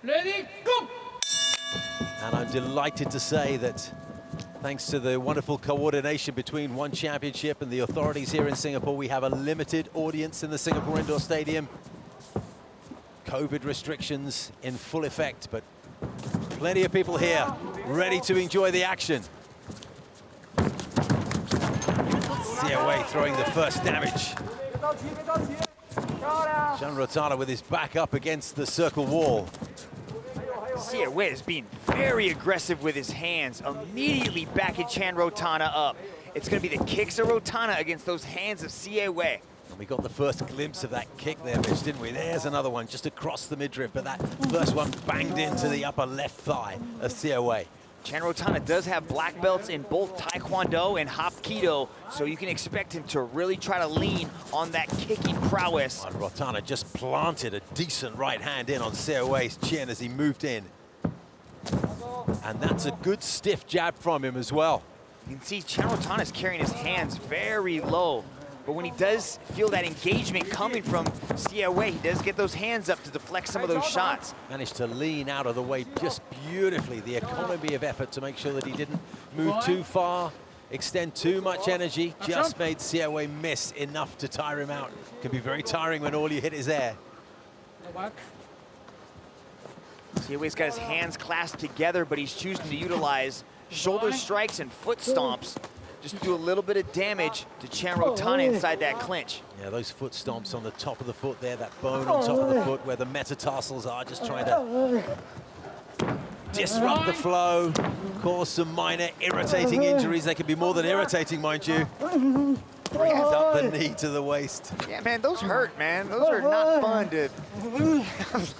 Ready, go! And I'm delighted to say that thanks to the wonderful coordination between One Championship and the authorities here in Singapore, we have a limited audience in the Singapore Indoor Stadium. COVID restrictions in full effect, but plenty of people here ready to enjoy the action. Xie Wei throwing the first damage. Rothana with his back up against the circle wall. Xie Wei is being very aggressive with his hands, immediately backing Rothana up. It's going to be the kicks of Rothana against those hands of Xie Wei. And we got the first glimpse of that kick there, Mitch, didn't we? There's another one just across the midriff, but that first one banged into the upper left thigh of Xie Wei. Rothana does have black belts in both Taekwondo and Hapkido, so you can expect him to really try to lean on that kicking prowess. And Rothana just planted a decent right hand in on Xie Wei's chin as he moved in. And that's a good stiff jab from him as well. You can see Rothana is carrying his hands very low, but when he does feel that engagement coming from Xie Wei, he does get those hands up to deflect some of those shots. Managed to lean out of the way just beautifully. The economy of effort to make sure that he didn't move too far, extend too much energy, just made Xie Wei miss enough to tire him out. Can be very tiring when all you hit is air. Xie Wei's got his hands clasped together, but he's choosing to utilize shoulder strikes and foot stomps just to do a little bit of damage to Rothana inside that clinch. Yeah, those foot stomps on the top of the foot there, that bone on top of the foot where the metatarsals are, just trying to disrupt the flow, cause some minor irritating injuries. They can be more than irritating, mind you. Brings up the knee to the waist. Yeah, man, those hurt, man. Those are not fun to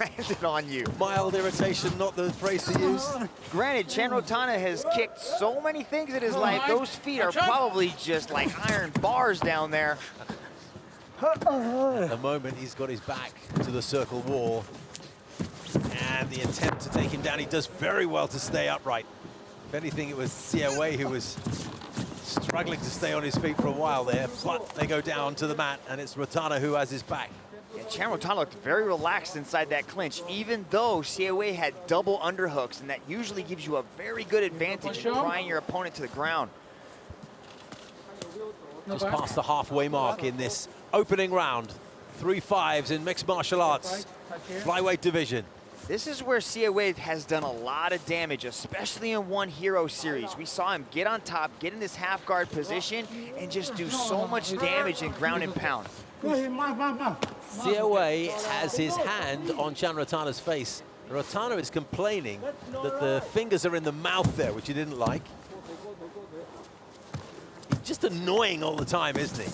land on you. Mild irritation, not the phrase to use. Granted, Rothana has kicked so many things in his life, those feet are probably just like iron bars down there. At the moment, he's got his back to the circle wall. And the attempt to take him down, he does very well to stay upright. If anything, it was Xie Wei who was struggling to stay on his feet for a while there, but they go down to the mat, and it's Rothana who has his back. Yeah, Rothana looked very relaxed inside that clinch, even though Xie Wei had double underhooks, and that usually gives you a very good advantage in prying your opponent to the ground. Just past the halfway mark in this opening round. 3 5s in mixed martial arts, flyweight division. This is where Xie Wei has done a lot of damage, especially in One Hero series. We saw him get on top, get in this half guard position, and just do so much damage in ground and pound. Xie Wei has his hand on Rothana's face. Rothana is complaining that the fingers are in the mouth there, which he didn't like. He's just annoying all the time, isn't he?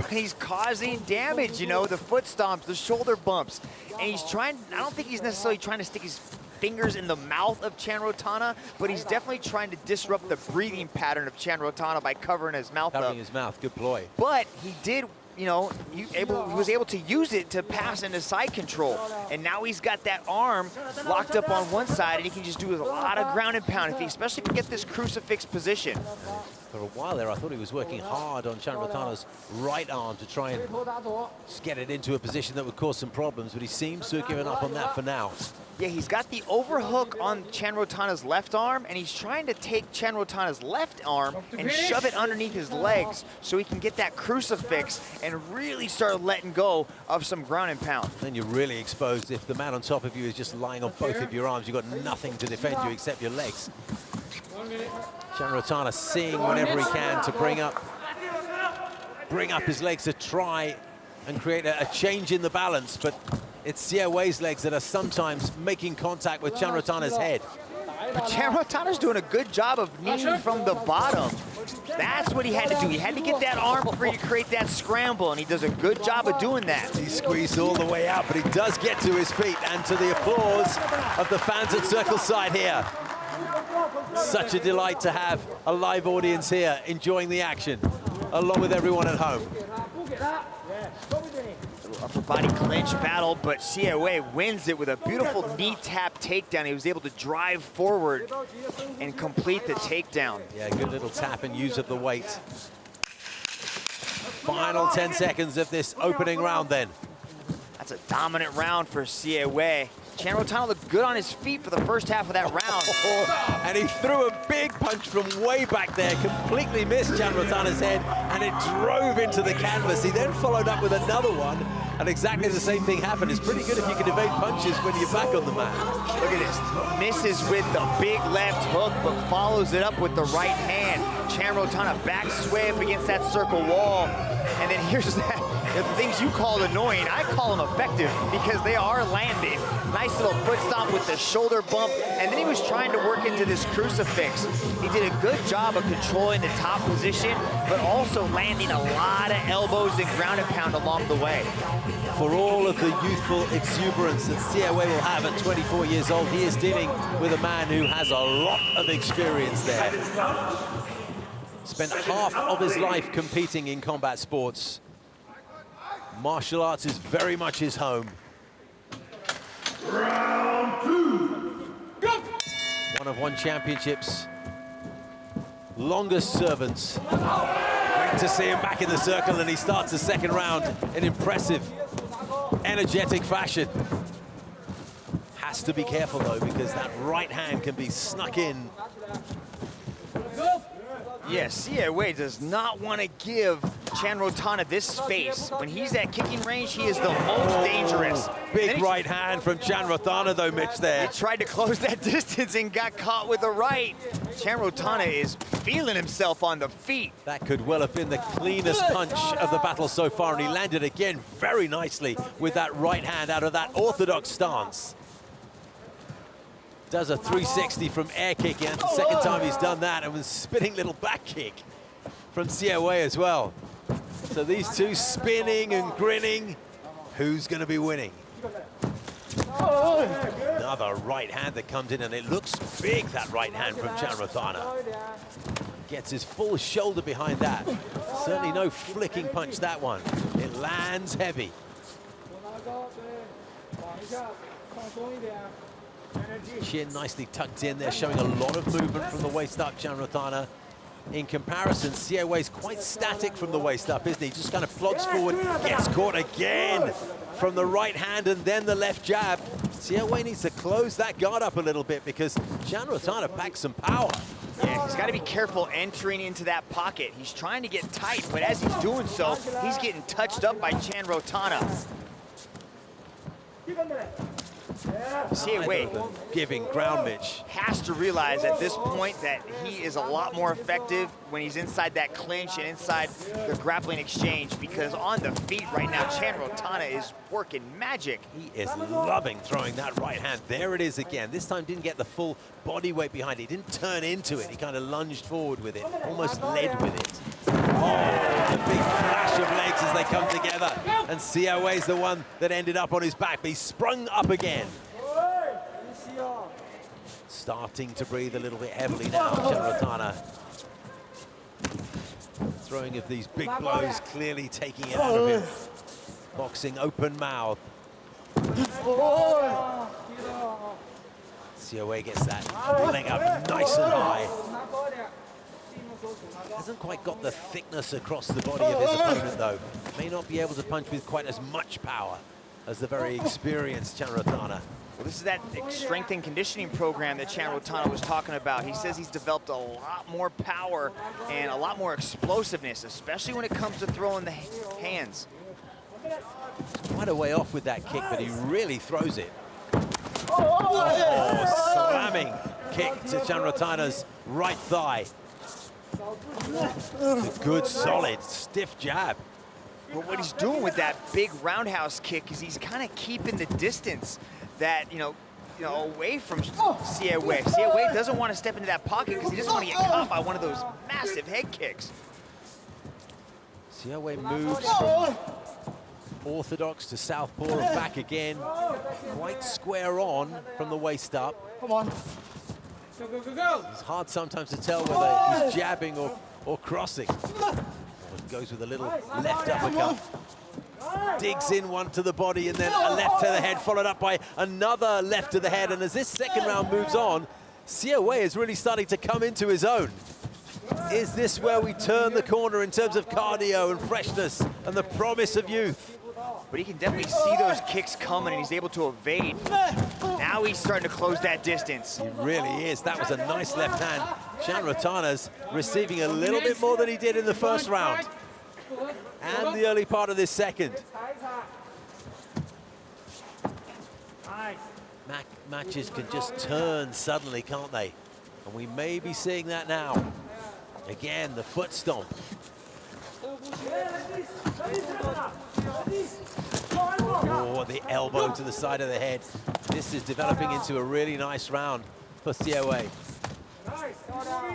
He's causing damage, you know, the foot stomps, the shoulder bumps. And he's trying, I don't think he's necessarily trying to stick his fingers in the mouth of Rothana, but he's definitely trying to disrupt the breathing pattern of Rothana by covering his mouth up. Covering his mouth, good ploy. But he did, you know, he was able to use it to pass into side control. And now he's got that arm locked up on one side, and he can just do a lot of ground and pound, especially if he can get this crucifix position. For a while there, I thought he was working hard on Rothana's right arm to try and get it into a position that would cause some problems, but he seems to have given up on that for now. Yeah, he's got the overhook on Rothana's left arm, and he's trying to take Rothana's left arm and shove it underneath his legs so he can get that crucifix and really start letting go of some ground and pound. Then you're really exposed. If the man on top of you is just lying on both of your arms, you've got nothing to defend you except your legs. Rothana seeing whenever he can to bring up his legs to try and create a change in the balance, but it's Xie Wei's legs that are sometimes making contact with Rothana's head. But Rothana's doing a good job of kneeing from the bottom. That's what he had to do. He had to get that arm free to create that scramble, and he does a good job of doing that. He squeezed all the way out, but he does get to his feet, and to the applause of the fans at Circle Side here. Such a delight to have a live audience here enjoying the action, along with everyone at home. Upper body clinch battle, but Xie Wei wins it with a beautiful knee tap takedown. He was able to drive forward and complete the takedown. Yeah, good little tap and use of the weight. Final 10 seconds of this opening round then. That's a dominant round for Xie Wei. Chan Rothana looked good on his feet for the first half of that round. And he threw a big punch from way back there, completely missed Chan Rothana's head, and it drove into the canvas. He then followed up with another one, and exactly the same thing happened. It's pretty good if you can evade punches when you're back on the mat. Look at this. Misses with the big left hook, but follows it up with the right hand. Chan Rothana backs way up against that circle wall. And then here's that. The things you call annoying, I call them effective because they are landing. Nice little foot stomp with the shoulder bump, and then he was trying to work into this crucifix. He did a good job of controlling the top position, but also landing a lot of elbows and ground and pound along the way. For all of the youthful exuberance that Xie Wei will have at 24 years old, he is dealing with a man who has a lot of experience there. Spent half of his life competing in combat sports. Martial arts is very much his home. Round 2, go! One of ONE Championship's longest servants. Great to see him back in the circle, and he starts the second round in impressive, energetic fashion. Has to be careful though, because that right hand can be snuck in. Yes, Xie Wei does not want to give Chan Rothana this space. When he's at kicking range, he is the most dangerous. Big right hand from Chan Rothana though, Mitch, there. He tried to close that distance and got caught with the right. Chan Rothana is feeling himself on the feet. That could well have been the cleanest punch of the battle so far, and he landed again very nicely with that right hand out of that orthodox stance. Does a 360 from air kick, and the second time he's done that, and with a spinning little back kick from Xie Wei as well. So these two spinning and grinning. Who's going to be winning? Another right hand that comes in, and it looks big, that right hand from Chan Rothana. Gets his full shoulder behind that. Certainly no flicking punch, that one. It lands heavy. Chin nicely tucked in there, showing a lot of movement from the waist up, Chan Rothana. In comparison, Xie Wei's quite static from the waist up, isn't he? Just kind of plods forward, gets caught again from the right hand and then the left jab. Xie Wei needs to close that guard up a little bit because Chan Rothana packs some power. Yeah, he's got to be careful entering into that pocket. He's trying to get tight, but as he's doing so, he's getting touched up by Chan Rothana. Xie Wei giving ground, Mitch. Has to realize at this point that he is a lot more effective when he's inside that clinch and inside the grappling exchange, because on the feet right now, Chan Rothana is working magic. He is loving throwing that right hand. There it is again. This time didn't get the full body weight behind it. He didn't turn into it. He kind of lunged forward with it, almost led with it. Oh, the big flash of legs as they come together. And Xie Wei's the one that ended up on his back, but he sprung up again. Starting to breathe a little bit heavily now, Chan Rothana. Throwing of these big blows, clearly taking it out of him. Boxing open mouth. Xie Wei gets that leg up nice and high. Hasn't quite got the thickness across the body of his opponent though. May not be able to punch with quite as much power as the very experienced Chan Rothana. Well, this is that strength and conditioning program that Chan Rothana was talking about. He says he's developed a lot more power and a lot more explosiveness, especially when it comes to throwing the hands. Quite a way off with that kick, but he really throws it. Oh, slamming kick to Chan Rothana's right thigh. A good, solid, stiff jab. But what he's doing with that big roundhouse kick is he's kind of keeping the distance that, you know, away from Xie Wei. Xie Wei doesn't want to step into that pocket because he doesn't want to get caught by one of those massive head kicks. Xie Wei moves from orthodox to southpaw and back again. Quite square on from the waist up. Come on. Go, go, go, go. It's hard sometimes to tell whether he's jabbing or crossing. Goes with a little left uppercut. Digs in one to the body and then a left to the head, followed up by another left to the head. And as this second round moves on, Xie Wei is really starting to come into his own. Is this where we turn the corner in terms of cardio and freshness and the promise of youth? but he can definitely see those kicks coming, and he's able to evade. Now he's starting to close that distance. He really is. That was a nice left hand. Xie Rothana's receiving a little bit more than he did in the first round and the early part of this second. Matches can just turn suddenly, can't they? And we may be seeing that now. Again, the foot stomp. Oh, the elbow to the side of the head. This is developing into a really nice round for Xie Wei.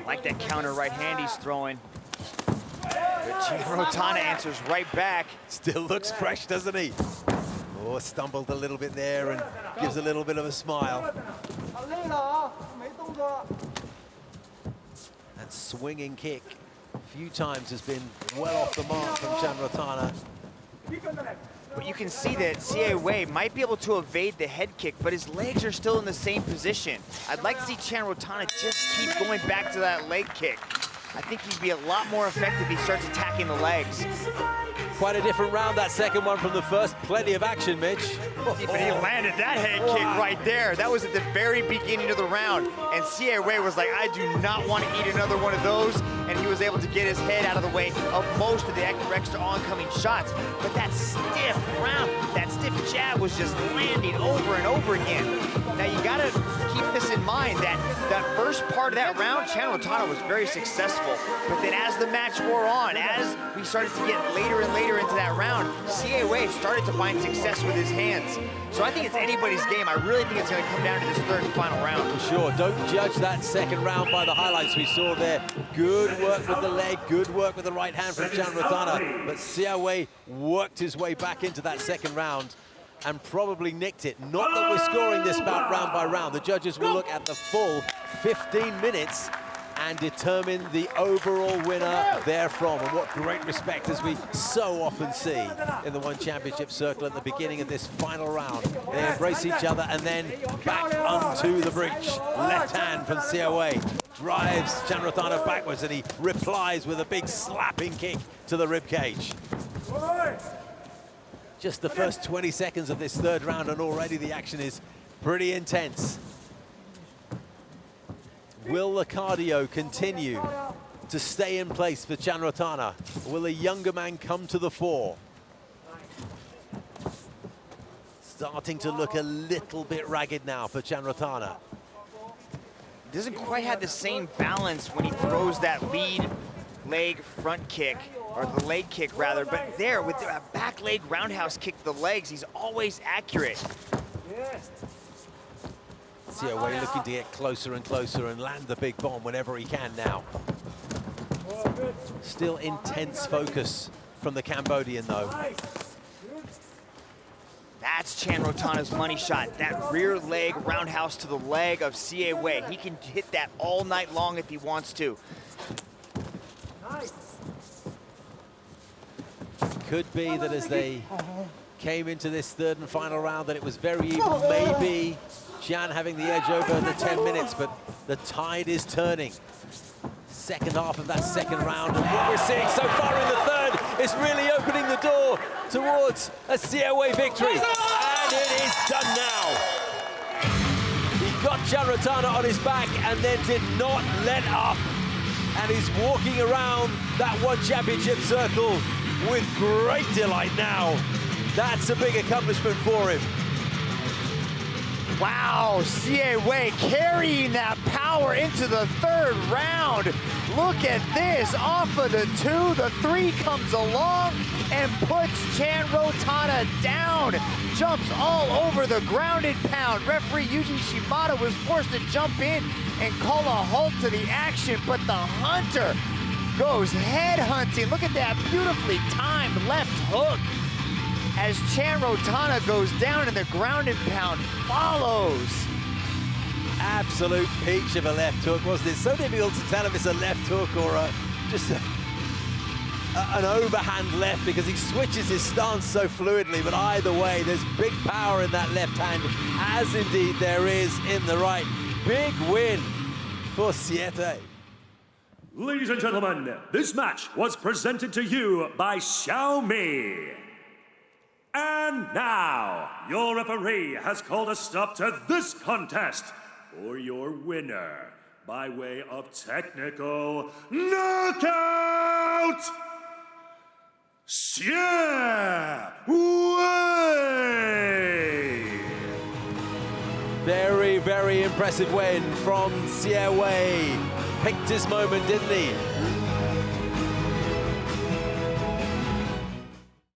Like that counter right hand he's throwing. But Rothana answers right back. Still looks fresh, doesn't he? Oh, stumbled a little bit there and gives a little bit of a smile. And swinging kick a few times has been well off the mark from Xie Rothana. But you can see that Xie Wei might be able to evade the head kick, but his legs are still in the same position. I'd like to see Xie Rothana just keep going back to that leg kick. I think he'd be a lot more effective if he starts attacking the legs. Quite a different round, that second one from the first. Plenty of action, Mitch. But he landed that head kick right there. That was at the very beginning of the round. And Xie Wei was like, I do not want to eat another one of those. And he was able to get his head out of the way of most of the extra oncoming shots. But that stiff round, that stiff jab was just landing over and over again. Now you gotta keep this in mind that first part of that round, Xie Rothana was very successful. But then as the match wore on, as we started to get later and later into that round, Xie Wei started to find success with his hands. So I think it's anybody's game. I really think it's going to come down to this third and final round. For sure. Don't judge that second round by the highlights we saw there. Good work with the leg, good work with the right hand from Xie Rothana. But Xie Wei worked his way back into that second round and probably nicked it. Not that we're scoring this bout round by round. The judges will look at the full 15 minutes and determine the overall winner therefrom. And what great respect, as we so often see in the One Championship circle at the beginning of this final round. They embrace each other and then back onto the breach. Left hand from Xie Wei drives Xie Rothana backwards, and he replies with a big slapping kick to the ribcage. Just the first 20 seconds of this third round, and already the action is pretty intense. Will the cardio continue to stay in place for Xie Rothana? Will the younger man come to the fore? Starting to look a little bit ragged now for Xie Rothana. Doesn't quite have the same balance when he throws that lead leg front kick, or the leg kick rather, but there with a back leg roundhouse kick to the legs, he's always accurate. Xie Wei looking to get closer and closer and land the big bomb whenever he can now. Still intense focus from the Cambodian though. That's Xie Rothana's money shot, that rear leg roundhouse to the leg of Xie Wei. He can hit that all night long if he wants to. Could be that as they came into this third and final round that it was very even, maybe Xian having the edge over the 10 minutes, but the tide is turning. Second half of that second round, and what we're seeing so far in the third is really opening the door towards a Xie Wei victory, and it is done now. He got Xie Rothana on his back and then did not let up, and he's walking around that One Championship circle with great delight now. That's a big accomplishment for him. Wow, Xie Wei carrying that power into the third round. Look at this, off of the 2, the 3 comes along and puts Xie Rothana down. Jumps all over the grounded pound. Referee Yuji Shimada was forced to jump in and call a halt to the action, but the Hunter goes head hunting. Look at that beautifully timed left hook as Xie Rothana goes down and the grounded pound follows. Absolute peach of a left hook, wasn't it? So difficult to tell if it's a left hook or just an overhand left, because he switches his stance so fluidly, but either way, there's big power in that left hand, as indeed there is in the right. Big win for Xie. Ladies and gentlemen, this match was presented to you by Xiaomi. And now, your referee has called a stop to this contest for your winner by way of technical knockout, Xie Wei! Very, very impressive win from Xie Wei. Picked his moment, didn't he?